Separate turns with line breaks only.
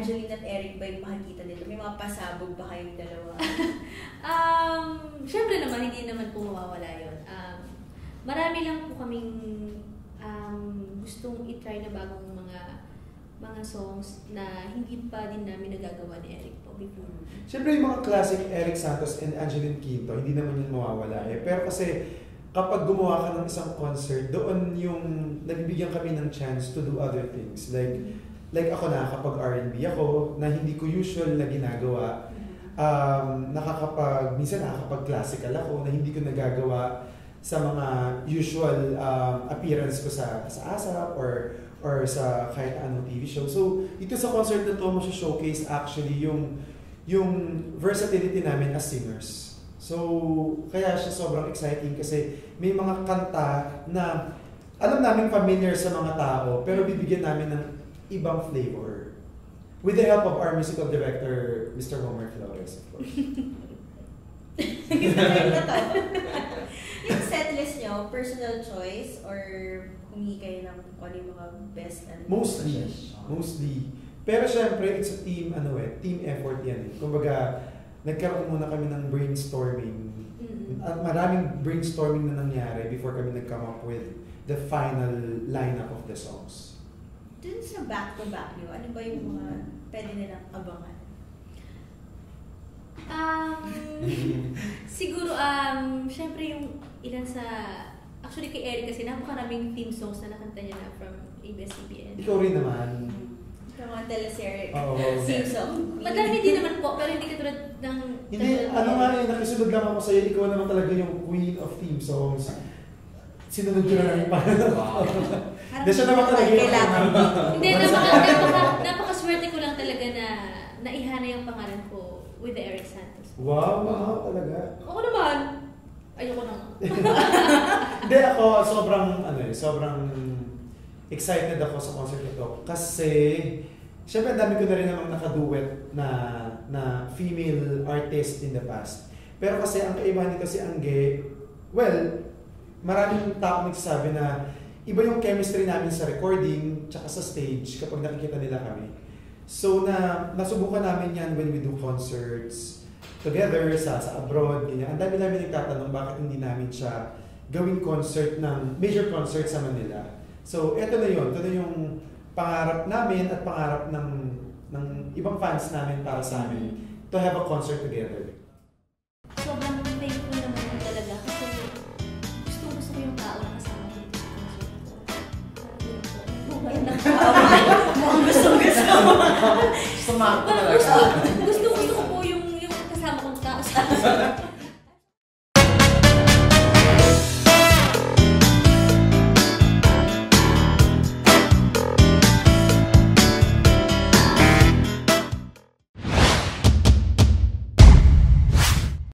Angeline at Eric ba yung makikita nito? May mga pasabog ba kayong dalawa?
Siyempre naman, hindi naman po mawawala yun. Marami lang po kaming gustong i-try na bagong mga songs na hindi pa din namin nagagawa ni Eric po before.
Siyempre yung mga classic Eric Santos and Angeline Quinto, hindi naman yun mawawala eh. Pero kasi kapag gumawa ka ng isang concert, doon yung nabibigyan kami ng chance to do other things. Like ako na, kapag R&B ako, na hindi ko usual na ginagawa, minsan nakakapag classical ako na hindi ko nagagawa sa mga usual appearance ko sa ASAP or sa kahit anong TV show. So, ito sa concert na to, showcase actually yung versatility namin as singers. So, kaya siya sobrang exciting kasi may mga kanta na alam namin familiar sa mga tao, pero bibigyan namin ng ibang flavor. With the help of our musical director, Mr. Homer Flores, of course.
Yung setlist nyo, personal choice or humingi kayo ng kung ano yung mga best and
Mostly. Pero syempre, it's a team effort yan eh. Kumbaga, nagkaroon muna kami ng brainstorming. At maraming brainstorming na nangyari before kami nag-come up with the final lineup of the songs.
Dun sa back-to-back nyo, ano ba yung mga pwede nilang abangan?
Siguro, syempre yung ilan sa... Actually kay Eric kasi napakaraming theme songs na nakanta niya na from ABS-CBN.
Ikaw rin naman.
From mga teleserye.
Theme
song.
Madami din naman po, pero hindi katulad ng...
Hindi, nakisunod lang ako sa'yo, ikaw naman talaga yung queen of theme songs. Sinunod ko na lang yung pangalan. Hindi siya naman talaga yung...
Hindi, napakaswerte ko lang talaga na naihana yung pangalan ko with the Eric Santos.
Wow, talaga.
Ako naman. Ayoko na.
Hindi, ako sobrang excited ako sa concert nito kasi syempre dami ko na rin namang nakaduet na female artist in the past. Pero kasi ang kaibahan nito si Angge, maraming tao nagsasabi na iba yung chemistry namin sa recording tsaka sa stage kapag nakikita nila kami. So nasubukan namin yan when we do concerts together sa abroad, ganyan. Ang dami namin nagtatanong bakit hindi namin siya gawing concert major concert sa Manila. So ito na yun, ito na yung pangarap namin at pangarap ng ibang fans namin para sa amin to have a concert together.
Sobrang thankful naman talaga kasi gusto ko yung tao na kasama ko dito sa concert.
Mukhang gusto.
Sumakto talaga.